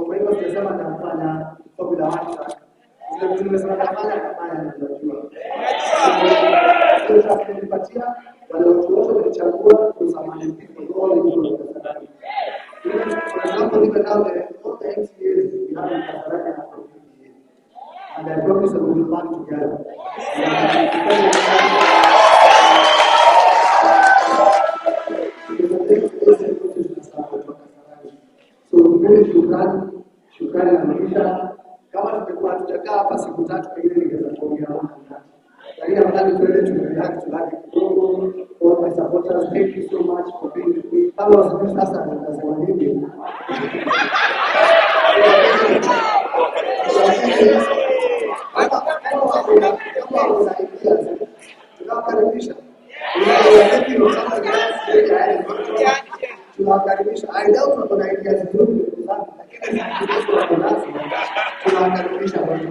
Kwa hivyo tunasema tunafanya formula 1 sasa. Tunasema tunafanya tunajua. Sasa tunapatia wale watu wote walichagua kusamani people all in the Kasarani. For example, even now all the MCAs we have in Kasarani are from PTA. And I promise that we will work together. Shukrani na maisha. Kama tumekuwa tutakaa hapa siku 3 pengine ningeweza kuongea hapa. Lakini nadhani tuende tumereact tulaki kidogo. All my supporters, thank you so much for being with me. Kama wasanii sasa nasema nini? Tunakaribisha. Tunakaribisha. I doubt kuna idea nzuri sana. Tunakaribisha watu.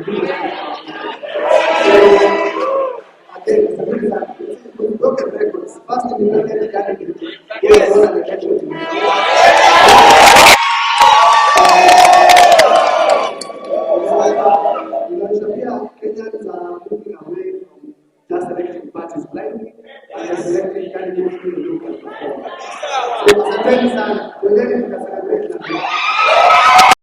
Broken records. First in the category. Yes, all the categories. Kenyans are moving away from just electing parties blindly and selecting candidates who look at the form. So,